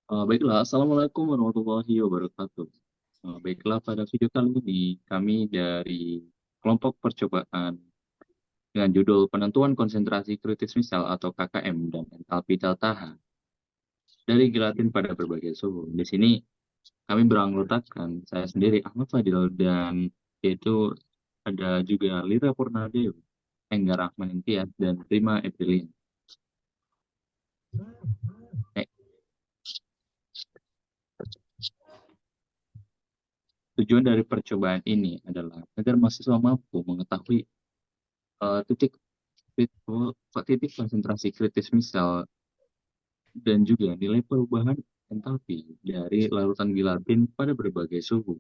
Baiklah, Assalamualaikum warahmatullahi wabarakatuh. Baiklah, pada video kali ini kami dari kelompok percobaan dengan judul Penentuan Konsentrasi Kritis Misal atau KKM dan entalpi delta H dari gelatin pada berbagai suhu. Di sini kami beranggotakan saya sendiri Ahmad Fadil dan yaitu ada juga Lira Purnadewi, Enggar Rahman Tias, dan Rima Eprilin. Eh, Tujuan dari percobaan ini adalah agar mahasiswa mampu mengetahui eh, titik titik konsentrasi kritis misal dan juga nilai perubahan entalpi dari larutan gelatin pada berbagai suhu.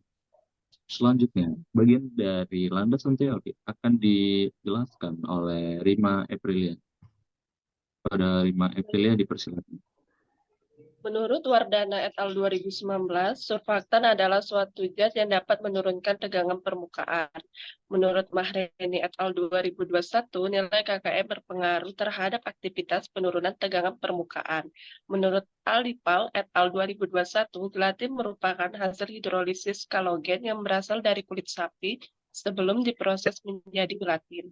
Selanjutnya, bagian dari landasan teori akan dijelaskan oleh Rima Aprilia. Pada Rima Aprilia dipersilakan. Menurut Wardana et al. 2019, surfaktan adalah suatu zat yang dapat menurunkan tegangan permukaan. Menurut Mahreni et al. 2021, nilai KKM berpengaruh terhadap aktivitas penurunan tegangan permukaan. Menurut Alipal et al. 2021, gelatin merupakan hasil hidrolisis kalogen yang berasal dari kulit sapi sebelum diproses menjadi gelatin.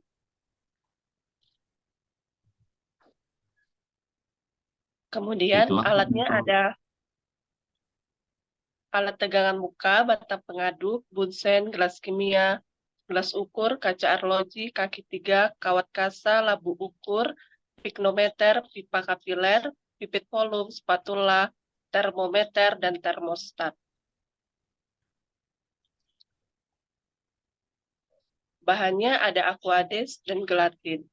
Kemudian Baiklah, alatnya untuk ada alat tegangan muka, bata pengaduk, bunsen, gelas kimia, gelas ukur, kaca arloji, kaki tiga, kawat kasa, labu ukur, piknometer, pipa kapiler, pipet volume, spatula, termometer, dan termostat. Bahannya ada aquades dan gelatin.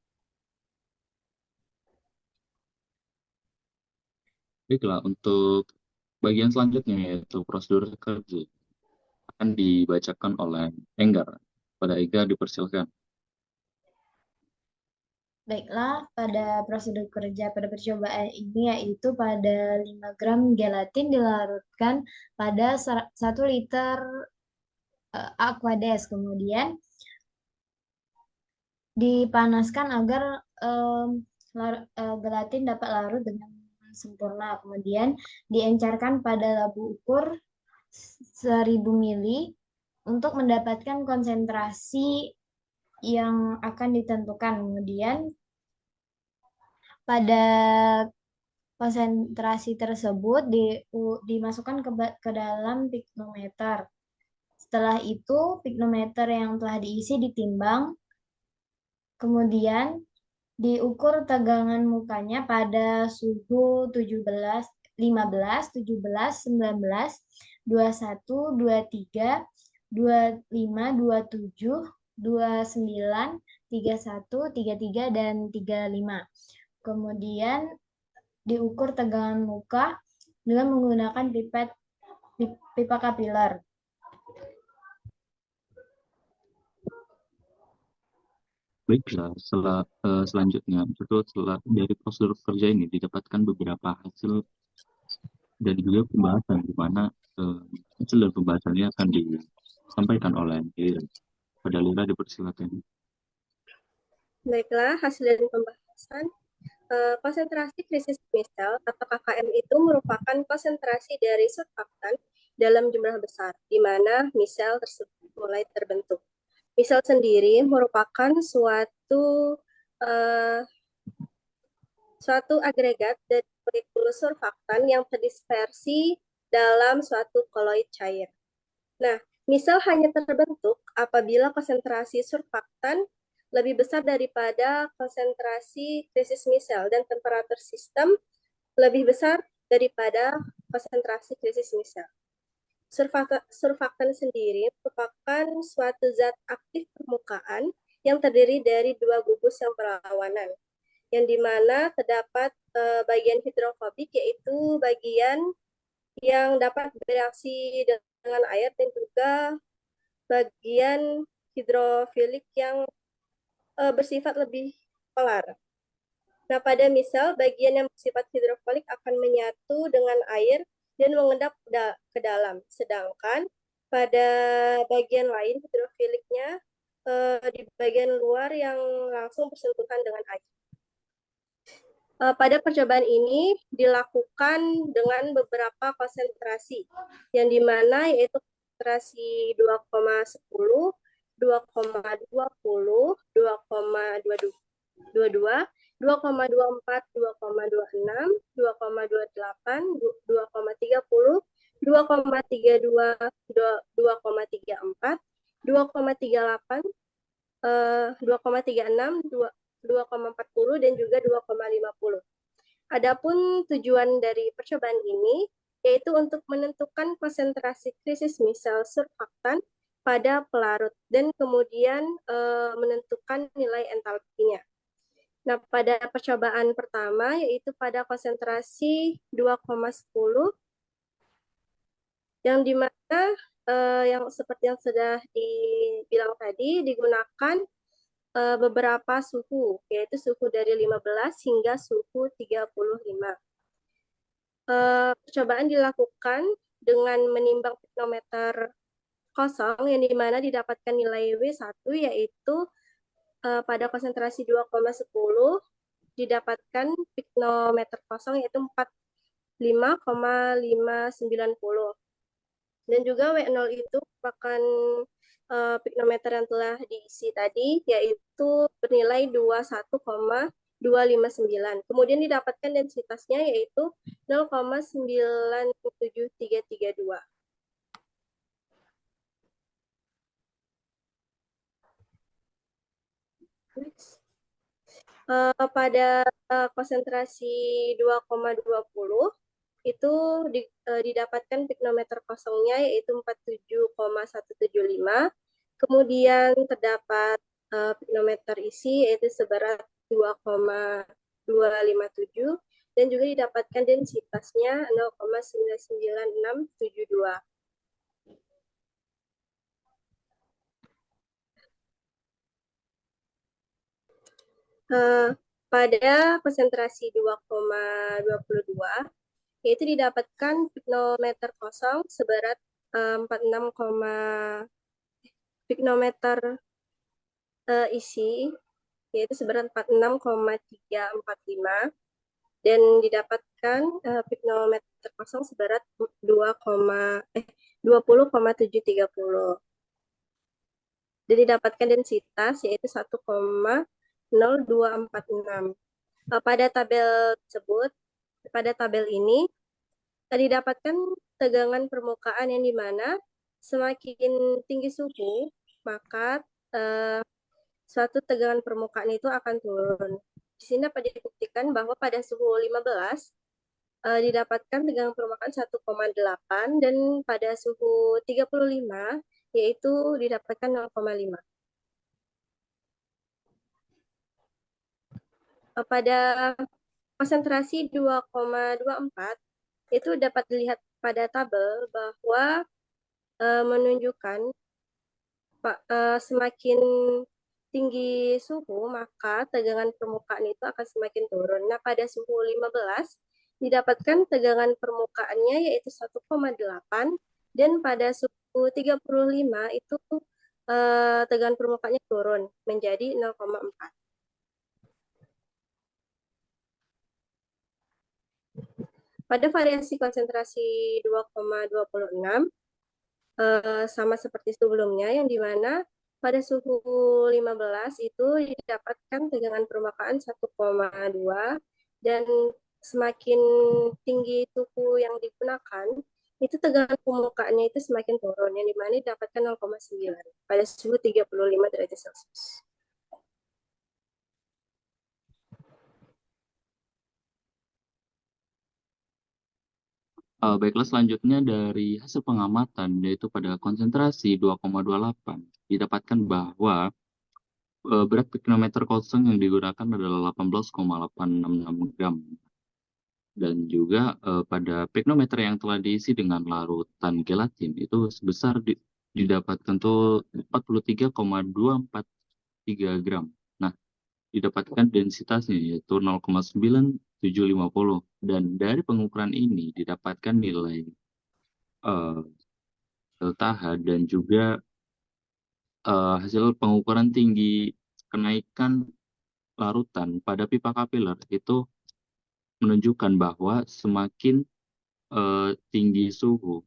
baiklah untuk bagian selanjutnya yaitu prosedur kerja akan dibacakan oleh Enggar. Pada Ega dipersilakan. Baiklah, pada prosedur kerja pada percobaan ini yaitu pada 5 gram gelatin dilarutkan pada 1 liter aquades, kemudian dipanaskan agar gelatin dapat larut dengan sempurna. Kemudian diencerkan pada labu ukur 1000 mili untuk mendapatkan konsentrasi yang akan ditentukan. Kemudian pada konsentrasi tersebut dimasukkan ke dalam piknometer. Setelah itu piknometer yang telah diisi ditimbang, kemudian diukur tegangan mukanya pada suhu 17, 15, 17, 19, 21, 23, 25, 27, 29, 31, 33, dan 35. Kemudian diukur tegangan muka dengan menggunakan pipa kapiler. Baiklah, selanjutnya setelah dari prosedur kerja ini didapatkan beberapa hasil dan juga pembahasan di mana hasil dan pembahasannya akan disampaikan oleh Lira. Pada Lira dipersilakan. Baiklah, hasil dari pembahasan. Konsentrasi krisis misal atau KKM itu merupakan konsentrasi dari surfaktan dalam jumlah besar, di mana misal tersebut mulai terbentuk. Misal sendiri merupakan suatu agregat dari molekul surfaktan yang terdispersi dalam suatu koloid cair. Nah, misal hanya terbentuk apabila konsentrasi surfaktan lebih besar daripada konsentrasi krisis misal dan temperatur sistem lebih besar daripada konsentrasi krisis misal. Surfaktan sendiri merupakan suatu zat aktif permukaan yang terdiri dari dua gugus yang berlawanan, yang dimana terdapat bagian hidrofobik, yaitu bagian yang dapat bereaksi dengan air, dan juga bagian hidrofilik yang bersifat lebih polar. Nah, pada misal, bagian yang bersifat hidrofilik akan menyatu dengan air dan mengendap ke dalam. Sedangkan pada bagian lain, hidrofiliknya di bagian luar yang langsung bersentuhan dengan air. Pada percobaan ini dilakukan dengan beberapa konsentrasi, yang dimana yaitu konsentrasi 2,10, 2,20, 2,22, 2,24, 2,26, 2,28, 2,30, 2,32, 2,34, 2,38, 2,36, 2,40, dan juga 2,50. Adapun tujuan dari percobaan ini yaitu untuk menentukan konsentrasi krisis misal surfaktan pada pelarut dan kemudian menentukan nilai entalpinya. Nah, pada percobaan pertama yaitu pada konsentrasi 2,10 yang dimana yang seperti yang sudah dibilang tadi digunakan beberapa suhu, yaitu suhu dari 15 hingga suhu 35. Percobaan dilakukan dengan menimbang piknometer kosong yang dimana didapatkan nilai W1 yaitu pada konsentrasi 2,10 didapatkan piknometer kosong yaitu 45,590. Dan juga W0 itu merupakan piknometer yang telah diisi tadi, yaitu bernilai 21,259. Kemudian didapatkan densitasnya yaitu 0,97332. Pada konsentrasi 2,20 itu didapatkan piknometer kosongnya yaitu 47,175. Kemudian terdapat piknometer isi yaitu seberat 2,257 dan juga didapatkan densitasnya 0,99672. Pada konsentrasi 2,22 yaitu didapatkan piknometer kosong seberat 46, piknometer isi yaitu seberat 46,345 dan didapatkan piknometer kosong seberat 20,730 dan didapatkan densitas yaitu 1,0246. Pada tabel tersebut, pada tabel ini didapatkan tegangan permukaan yang dimana semakin tinggi suhu maka suatu tegangan permukaan itu akan turun. Di sini dapat dibuktikan bahwa pada suhu 15 didapatkan tegangan permukaan 1,8 dan pada suhu 35 yaitu didapatkan 0,5. Pada konsentrasi 2,24 itu dapat dilihat pada tabel bahwa menunjukkan semakin tinggi suhu maka tegangan permukaan itu akan semakin turun. Nah, pada suhu 15 didapatkan tegangan permukaannya yaitu 1,8 dan pada suhu 35 itu tegangan permukaannya turun menjadi 0,4. Pada variasi konsentrasi 2,26 sama seperti sebelumnya yang dimana pada suhu 15 itu didapatkan tegangan permukaan 1,2 dan semakin tinggi suhu yang digunakan itu tegangan permukaannya itu semakin turun yang dimana didapatkan 0,9 pada suhu 35 derajat Celcius. Baiklah, selanjutnya dari hasil pengamatan, yaitu pada konsentrasi 2,28, didapatkan bahwa berat piknometer kosong yang digunakan adalah 18,866 gram. Dan juga pada piknometer yang telah diisi dengan larutan gelatin, itu sebesar didapatkan tuh 43,243 gram. Nah, didapatkan densitasnya yaitu 0,9750 dan dari pengukuran ini didapatkan nilai delta H dan juga hasil pengukuran tinggi kenaikan larutan pada pipa kapiler itu menunjukkan bahwa semakin tinggi suhu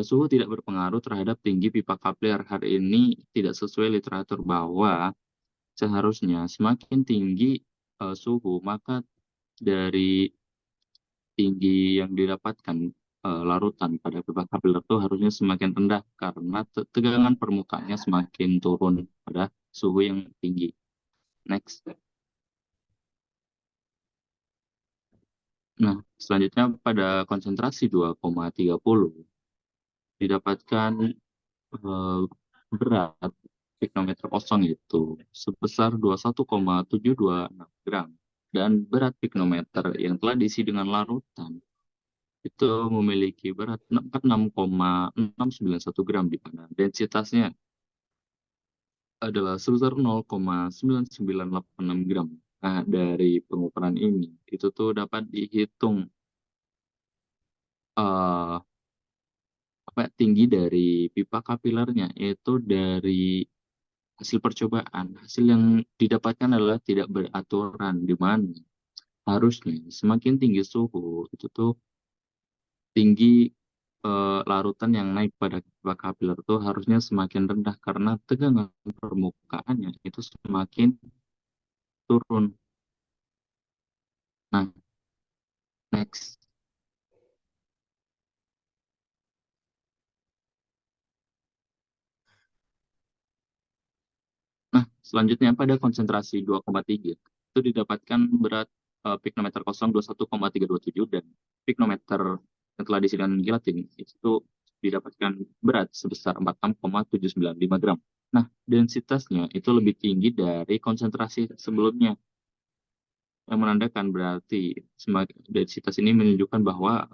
suhu tidak berpengaruh terhadap tinggi pipa kapiler. Hal ini tidak sesuai literatur bahwa seharusnya semakin tinggi suhu, maka dari tinggi yang didapatkan larutan pada pipa kapiler itu harusnya semakin rendah karena tegangan permukaannya semakin turun pada suhu yang tinggi. Next. Nah, selanjutnya pada konsentrasi 2,30 didapatkan berat piknometer kosong itu sebesar 21,726 gram. Dan berat piknometer yang telah diisi dengan larutan itu memiliki berat 46,691 gram, di mana densitasnya adalah sebesar 0,9986 gram. Nah, dari pengukuran ini, itu tuh dapat dihitung eh tinggi dari pipa kapilernya, yaitu dari hasil percobaan. Hasil yang didapatkan adalah tidak beraturan, di mana harusnya semakin tinggi suhu, itu tuh tinggi larutan yang naik pada pipa kapiler itu harusnya semakin rendah karena tegangan permukaannya itu semakin turun. Nah, next. Nah, selanjutnya pada konsentrasi 2,3 itu didapatkan berat piknometer kosong 21,327 dan piknometer yang telah diisi dengan gelatin itu didapatkan berat sebesar 46,795 gram. Nah, densitasnya itu lebih tinggi dari konsentrasi sebelumnya, yang menandakan berarti densitas ini menunjukkan bahwa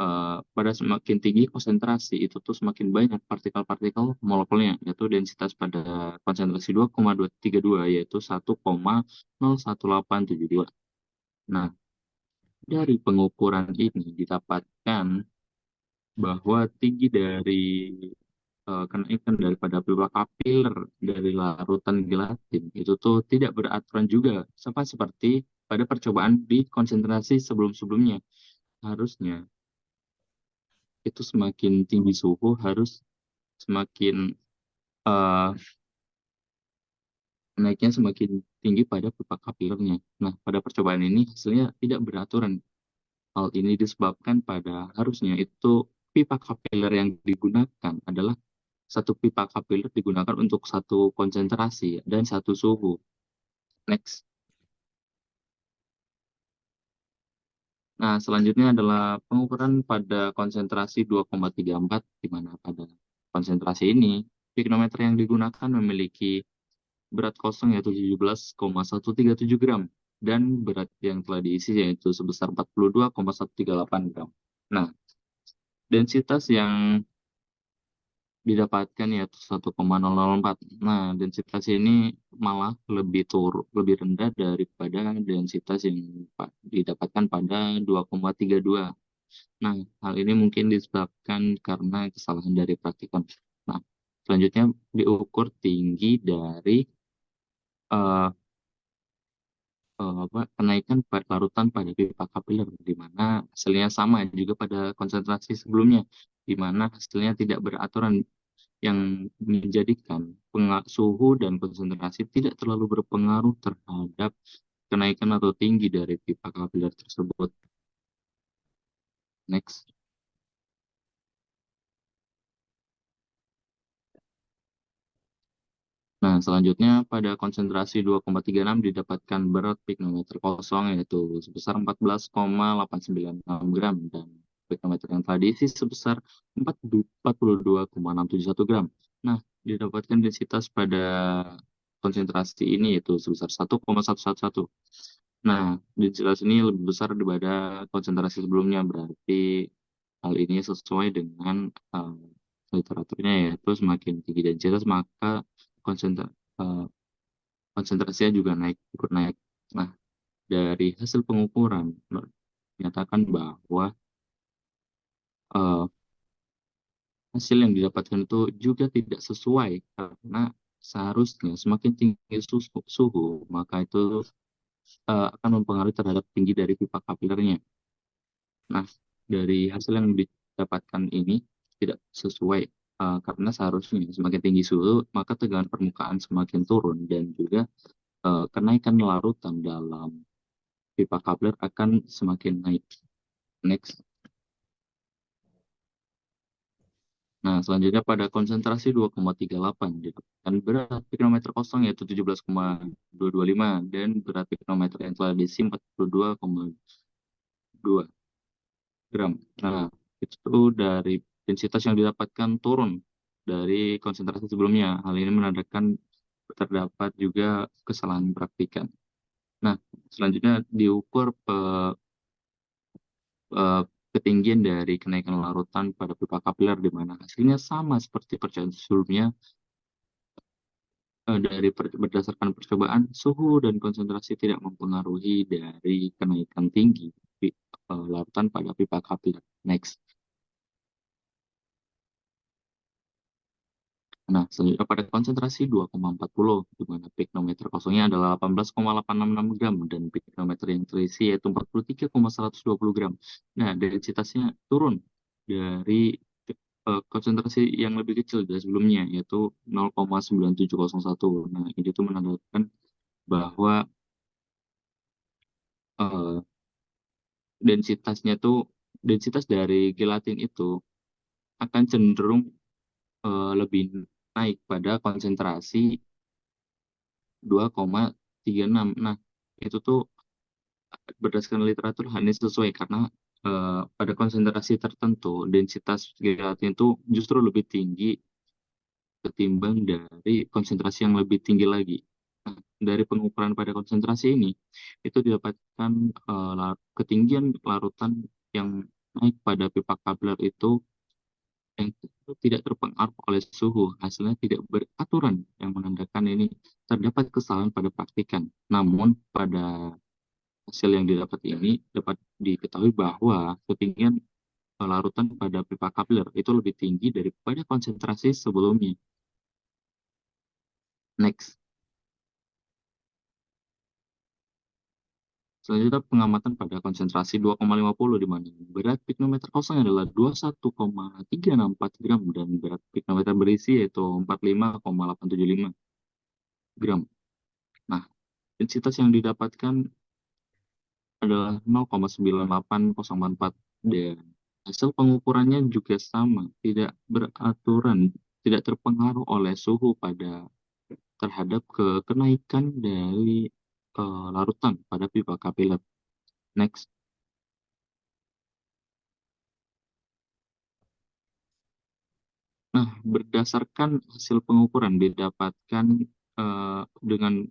pada semakin tinggi konsentrasi itu tuh semakin banyak partikel-partikel molekulnya, yaitu densitas pada konsentrasi 2,232 yaitu 1,01872. Nah, dari pengukuran ini didapatkan bahwa tinggi dari kenaikan daripada pipa kapiler dari larutan gelatin itu tuh tidak beraturan juga, sama seperti pada percobaan di konsentrasi sebelum-sebelumnya. Harusnya itu semakin tinggi suhu harus semakin eh, naiknya semakin tinggi pada pipa kapilernya. Nah, pada percobaan ini hasilnya tidak beraturan. Hal ini disebabkan pada harusnya itu pipa kapiler yang digunakan adalah satu pipa kapiler digunakan untuk satu konsentrasi dan satu suhu. Next. Nah, selanjutnya adalah pengukuran pada konsentrasi 2,34, di mana pada konsentrasi ini piknometer yang digunakan memiliki berat kosong yaitu 17,137 gram dan berat yang telah diisi yaitu sebesar 42,138 gram. Nah, densitas yang didapatkan yaitu 1,004. Nah, densitas ini malah lebih rendah daripada densitas yang didapatkan pada 2,32. Nah, hal ini mungkin disebabkan karena kesalahan dari praktikon. Nah, selanjutnya diukur tinggi dari eh, kenaikan larutan pada pipa kapiler, di mana hasilnya sama juga pada konsentrasi sebelumnya, di mana hasilnya tidak beraturan, yang menjadikan suhu dan konsentrasi tidak terlalu berpengaruh terhadap kenaikan atau tinggi dari pipa kapiler tersebut. Next. Nah, selanjutnya pada konsentrasi 2,36 didapatkan berat piknometer kosong yaitu sebesar 14,896 gram dan piknometer yang telah diisi sebesar 42,671 gram. Nah, didapatkan densitas pada konsentrasi ini yaitu sebesar 1,111. Nah, densitas ini lebih besar daripada konsentrasi sebelumnya, berarti hal ini sesuai dengan literaturnya, yaitu semakin tinggi densitas maka konsentra, eh, konsentrasinya juga ikut naik. Nah, dari hasil pengukuran menyatakan bahwa eh, hasil yang didapatkan itu juga tidak sesuai karena seharusnya semakin tinggi suhu maka itu akan mempengaruhi terhadap tinggi dari pipa kapilernya. Nah, dari hasil yang didapatkan ini tidak sesuai, karena seharusnya semakin tinggi suhu maka tegangan permukaan semakin turun, dan juga kenaikan larutan dalam pipa kapiler akan semakin naik. Next. Nah, selanjutnya pada konsentrasi 2,38 didapatkan berat pikometer kosong yaitu 17,225 dan berat pikometer yang telah diisi 42,2 gram. Nah, itu dari densitas yang didapatkan turun dari konsentrasi sebelumnya. Hal ini menandakan terdapat juga kesalahan praktikan. Nah, selanjutnya diukur ketinggian dari kenaikan larutan pada pipa kapiler, di mana hasilnya sama seperti percobaan sebelumnya. Berdasarkan percobaan, suhu dan konsentrasi tidak mempengaruhi dari kenaikan tinggi larutan pada pipa kapiler. Next. Nah, selanjutnya pada konsentrasi 2,40, di mana piknometer kosongnya adalah 18,866 gram dan piknometer yang terisi yaitu 43,120 gram. Nah, densitasnya turun dari konsentrasi yang lebih kecil dari sebelumnya, yaitu 0,9701. Nah, ini tuh menandakan bahwa eh, densitas dari gelatin itu akan cenderung lebih naik pada konsentrasi 2,36. Nah, itu tuh berdasarkan literatur hanya sesuai karena pada konsentrasi tertentu densitas gelatin itu justru lebih tinggi ketimbang dari konsentrasi yang lebih tinggi lagi. Nah, dari pengukuran pada konsentrasi ini itu didapatkan ketinggian larutan yang naik pada pipa kapiler itu yang tidak terpengaruh oleh suhu, hasilnya tidak beraturan, yang menandakan ini terdapat kesalahan pada praktikan. Namun pada hasil yang didapat ini dapat diketahui bahwa ketinggian larutan pada pipa kapiler itu lebih tinggi daripada konsentrasi sebelumnya. Next. Selanjutnya pengamatan pada konsentrasi 2,50, di mana berat piknometer kosong adalah 21,364 gram dan berat piknometer berisi yaitu 45,875 gram. Nah, densitas yang didapatkan adalah 0,98044 dan hasil pengukurannya juga sama, tidak beraturan, tidak terpengaruh oleh suhu terhadap kenaikan dari larutan pada pipa kapiler. Next. Nah, berdasarkan hasil pengukuran didapatkan dengan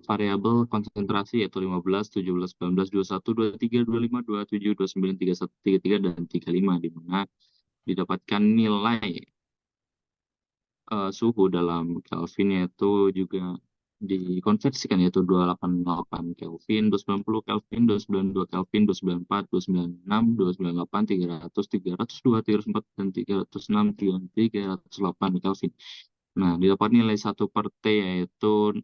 variabel konsentrasi yaitu 15, 17, 19, 21, 23, 25, 27, 29, 31, 33, dan 35, di mana didapatkan nilai suhu dalam Kelvin yaitu juga dikonversikan yaitu 288 Kelvin, 290 Kelvin, 292 Kelvin, 294, 296, 298, 300, 302, 304, dan 306, 308 Kelvin. Nah, didapat nilai 1 per T yaitu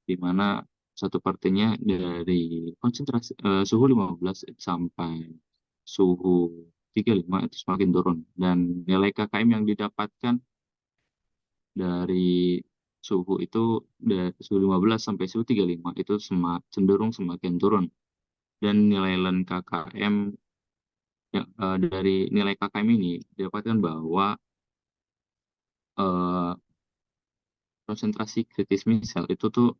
di mana 1 per T-nya dari konsentrasi suhu 15 sampai suhu 35 itu semakin turun, dan nilai KKM yang didapatkan dari suhu itu dari suhu 15 sampai suhu 35 itu cenderung semakin turun, dan nilai LEN KKM dari nilai KKM ini didapatkan bahwa eh, konsentrasi kritis misal itu tuh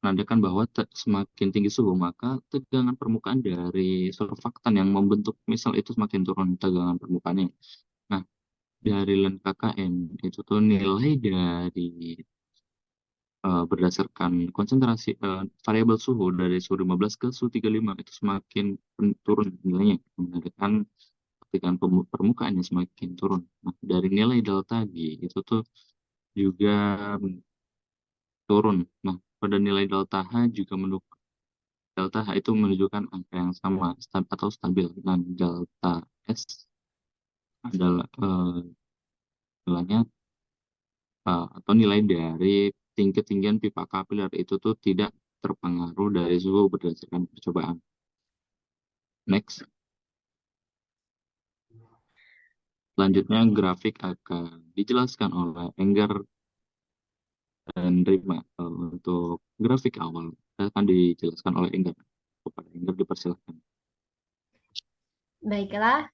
menandakan bahwa semakin tinggi suhu maka tegangan permukaan dari surfaktan yang membentuk misal itu semakin turun tegangan permukaannya. Nah, dari LEN KKM itu tuh nilai dari berdasarkan konsentrasi variabel suhu dari suhu 15 ke suhu 35 itu semakin turun nilainya, menandakan tegangan permukaannya semakin turun. Nah, dari nilai delta G itu tuh juga turun. Nah, pada nilai delta H juga delta H itu menunjukkan angka yang sama atau stabil, dan delta S adalah nilainya atau nilai dari ketinggian pipa kapiler itu tuh tidak terpengaruh dari suhu berdasarkan percobaan. Next. Selanjutnya grafik akan dijelaskan oleh Enggar dan Rima. Untuk grafik awal akan dijelaskan oleh Enggar. Kepada Enggar dipersilakan. Baiklah,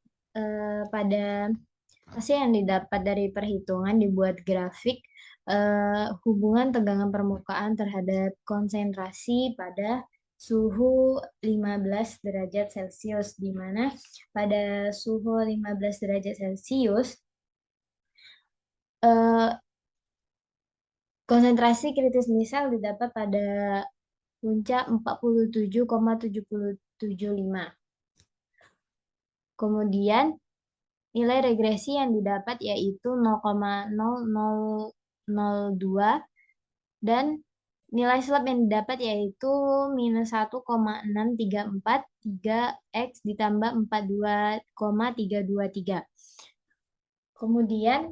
pada hasil yang didapat dari perhitungan dibuat grafik hubungan tegangan permukaan terhadap konsentrasi pada suhu 15 derajat Celcius, di mana pada suhu 15 derajat Celcius konsentrasi kritis misal didapat pada puncak 47,775. Kemudian nilai regresi yang didapat yaitu 0,0002 dan nilai slope yang didapat yaitu minus 1,6343 X ditambah 42,323. Kemudian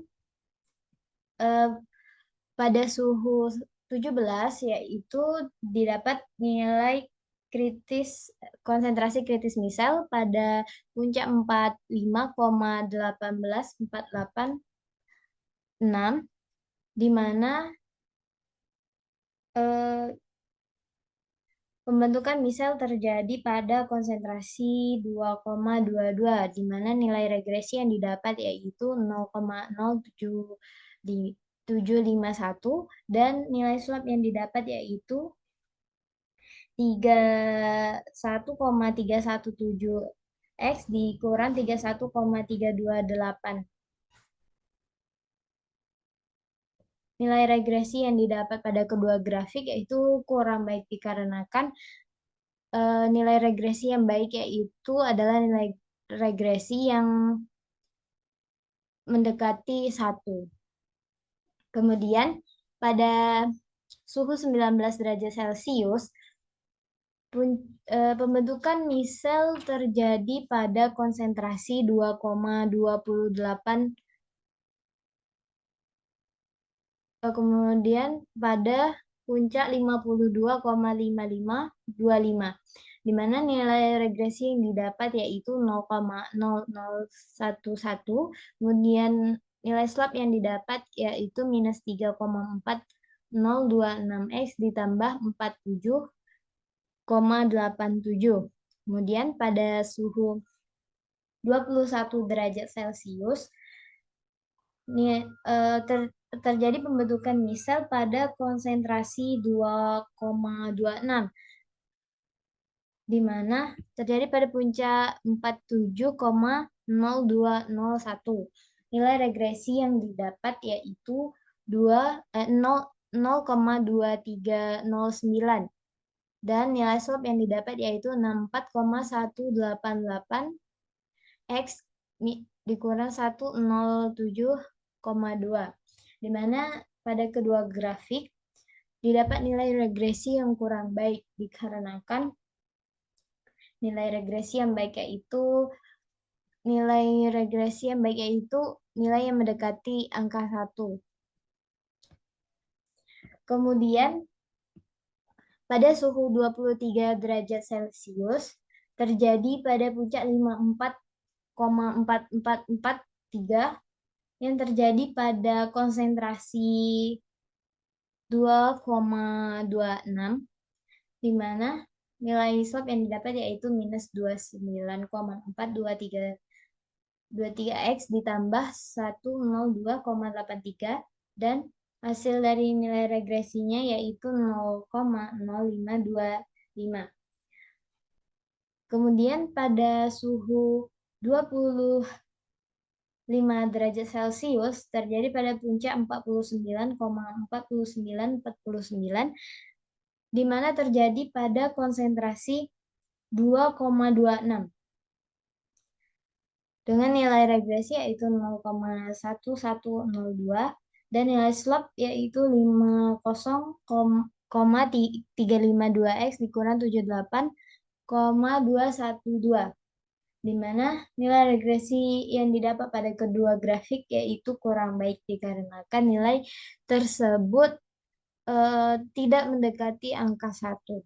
pada suhu 17 yaitu didapat nilai konsentrasi kritis misal pada puncak 45,18486, di mana pembentukan misal terjadi pada konsentrasi 2,22, di mana nilai regresi yang didapat yaitu 0,07751 dan nilai slope yang didapat yaitu 31,317 X dikurang 31,328. Nilai regresi yang didapat pada kedua grafik yaitu kurang baik dikarenakan nilai regresi yang baik yaitu adalah nilai regresi yang mendekati 1. Kemudian pada suhu 19 derajat Celcius pembentukan misel terjadi pada konsentrasi 2,28. Kemudian pada puncak 52,5525, di mana nilai regresi yang didapat yaitu 0,0011, kemudian nilai slope yang didapat yaitu minus 3,4026 X ditambah 47,87. Kemudian pada suhu 21 derajat Celcius terjadi pembentukan misel pada konsentrasi 2,26, di mana terjadi pada puncak 47,0201. Nilai regresi yang didapat yaitu 0,2309 dan nilai slope yang didapat yaitu 64,188 X dikurang 107,2, di mana pada kedua grafik didapat nilai regresi yang kurang baik dikarenakan nilai regresi yang baik yaitu nilai yang mendekati angka 1. Kemudian pada suhu 23 derajat Celcius terjadi pada puncak 54,4443 yang terjadi pada konsentrasi 2,26, di mana nilai slope yang didapat yaitu minus 29,423 X ditambah 102,83 dan hasil dari nilai regresinya yaitu 0,0525. Kemudian pada suhu 25 derajat Celcius terjadi pada puncak 49,4949, di mana terjadi pada konsentrasi 2,26 dengan nilai regresi yaitu 0,1102 dan nilai slope yaitu 50,352 X dikurang 78,212, di mana nilai regresi yang didapat pada kedua grafik yaitu kurang baik dikarenakan nilai tersebut tidak mendekati angka 1.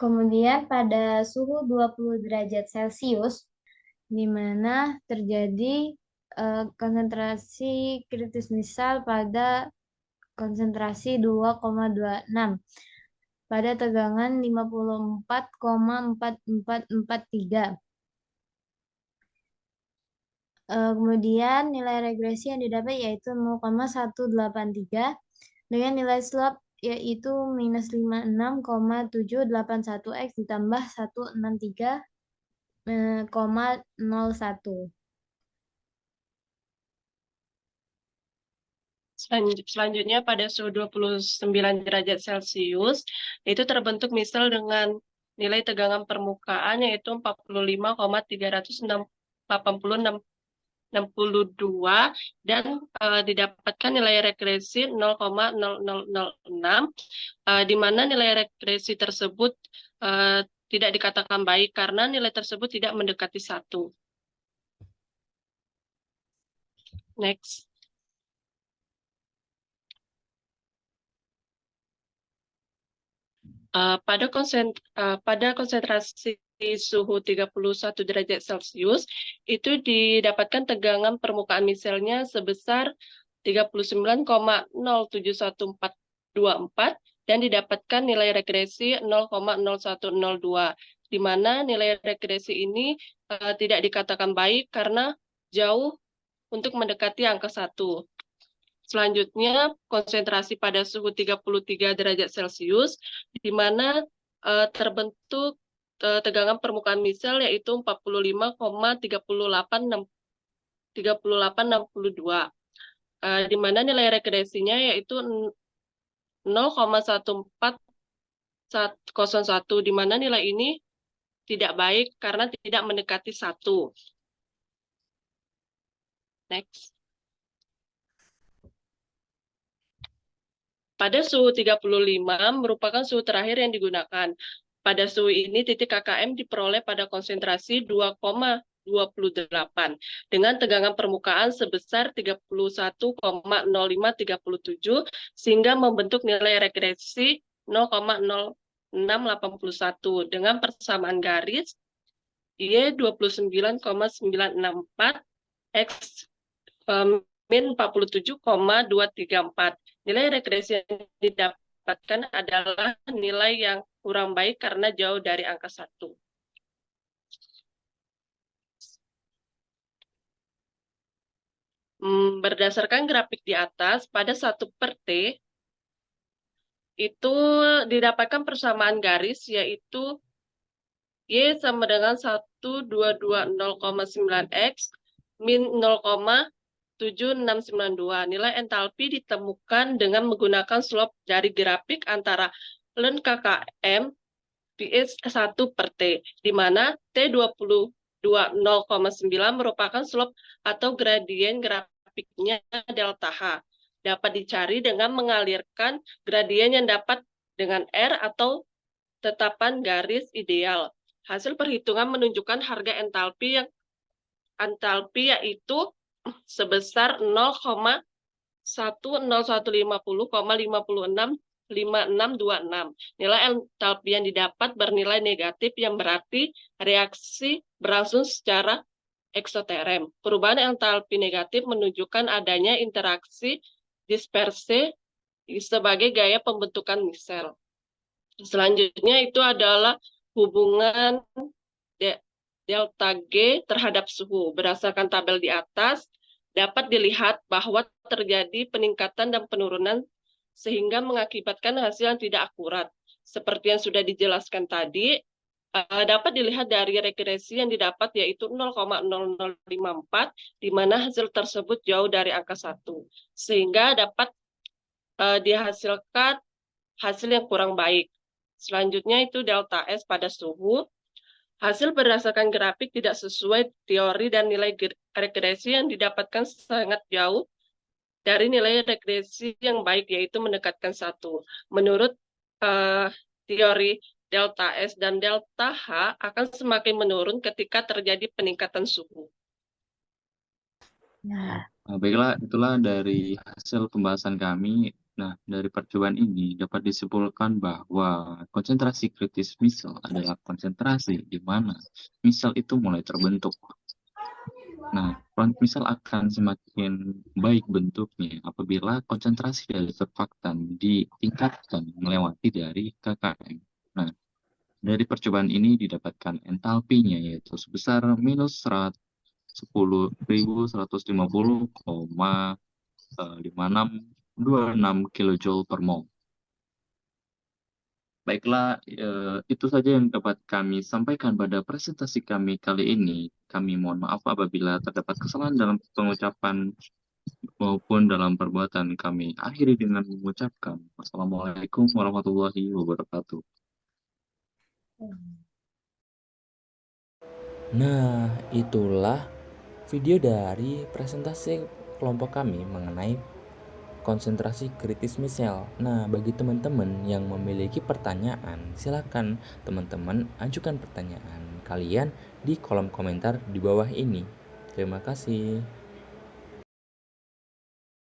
Kemudian pada suhu 20 derajat Celcius, di mana terjadi konsentrasi kritis misal pada konsentrasi 2,26 pada tegangan 54,4443. Kemudian nilai regresi yang didapat yaitu 0,183 dengan nilai slope yaitu minus 56,781 X ditambah 163,01. Selanjutnya pada suhu 29 derajat Celcius itu terbentuk misal dengan nilai tegangan permukaan yaitu 45,386,62 dan didapatkan nilai regresi 0,0006 di mana nilai regresi tersebut tidak dikatakan baik karena nilai tersebut tidak mendekati 1. Next. Pada konsentrasi suhu 31 derajat Celcius itu didapatkan tegangan permukaan misalnya sebesar 39,071424 dan didapatkan nilai regresi 0,0102, di mana nilai regresi ini tidak dikatakan baik karena jauh untuk mendekati angka 1. Selanjutnya, konsentrasi pada suhu 33 derajat Celcius, di mana terbentuk tegangan permukaan misal yaitu 45,3862, di mana nilai regresinya yaitu 0,1401, di mana nilai ini tidak baik karena tidak mendekati 1. Next. Pada suhu 35 merupakan suhu terakhir yang digunakan. Pada suhu ini titik KKM diperoleh pada konsentrasi 2,28 dengan tegangan permukaan sebesar 31,0537 sehingga membentuk nilai regresi 0,0681 dengan persamaan garis Y 29,964 X min 47,234. Nilai regresi yang didapatkan adalah nilai yang kurang baik karena jauh dari angka 1. Berdasarkan grafik di atas, pada 1/T itu didapatkan persamaan garis yaitu Y sama dengan 1220,9 X min 0,7692. Nilai entalpi ditemukan dengan menggunakan slope dari grafik antara ln KKM PX 1/T, di mana T20,9 merupakan slope atau gradien grafiknya delta H. Dapat dicari dengan mengalirkan gradien yang dapat dengan R atau tetapan garis ideal. Hasil perhitungan menunjukkan harga entalpi yaitu sebesar 0,10150,565626. Nilai entalpi yang didapat bernilai negatif yang berarti reaksi berlangsung secara eksoterm. Perubahan entalpi negatif menunjukkan adanya interaksi dispersi sebagai gaya pembentukan misel. Selanjutnya itu adalah hubungan delta G terhadap suhu. Berdasarkan tabel di atas, dapat dilihat bahwa terjadi peningkatan dan penurunan sehingga mengakibatkan hasil yang tidak akurat. Seperti yang sudah dijelaskan tadi, dapat dilihat dari regresi yang didapat yaitu 0,0054, di mana hasil tersebut jauh dari angka 1. Sehingga dapat dihasilkan hasil yang kurang baik. Selanjutnya itu delta S pada suhu. Hasil berdasarkan grafik tidak sesuai teori dan nilai regresi yang didapatkan sangat jauh dari nilai regresi yang baik, yaitu mendekatkan 1. Menurut teori delta S dan delta H akan semakin menurun ketika terjadi peningkatan suhu. Nah, Nah, baiklah, itulah dari hasil pembahasan kami. Nah, dari percobaan ini dapat disimpulkan bahwa konsentrasi kritis misal adalah konsentrasi di mana misal itu mulai terbentuk. Nah, misal akan semakin baik bentuknya apabila konsentrasi dari surfaktan ditingkatkan melewati dari KKM. Nah, dari percobaan ini didapatkan entalpinya yaitu sebesar minus 10.150,5626 kilojoule per mol. Baiklah, itu saja yang dapat kami sampaikan pada presentasi kami kali ini. Kami mohon maaf apabila terdapat kesalahan dalam pengucapan maupun dalam perbuatan. Kami akhiri dengan mengucapkan Wassalamualaikum warahmatullahi wabarakatuh. Nah, itulah video dari presentasi kelompok kami mengenai konsentrasi kritis misal. Nah, bagi teman-teman yang memiliki pertanyaan, silakan teman-teman ajukan pertanyaan kalian di kolom komentar di bawah ini. Terima kasih.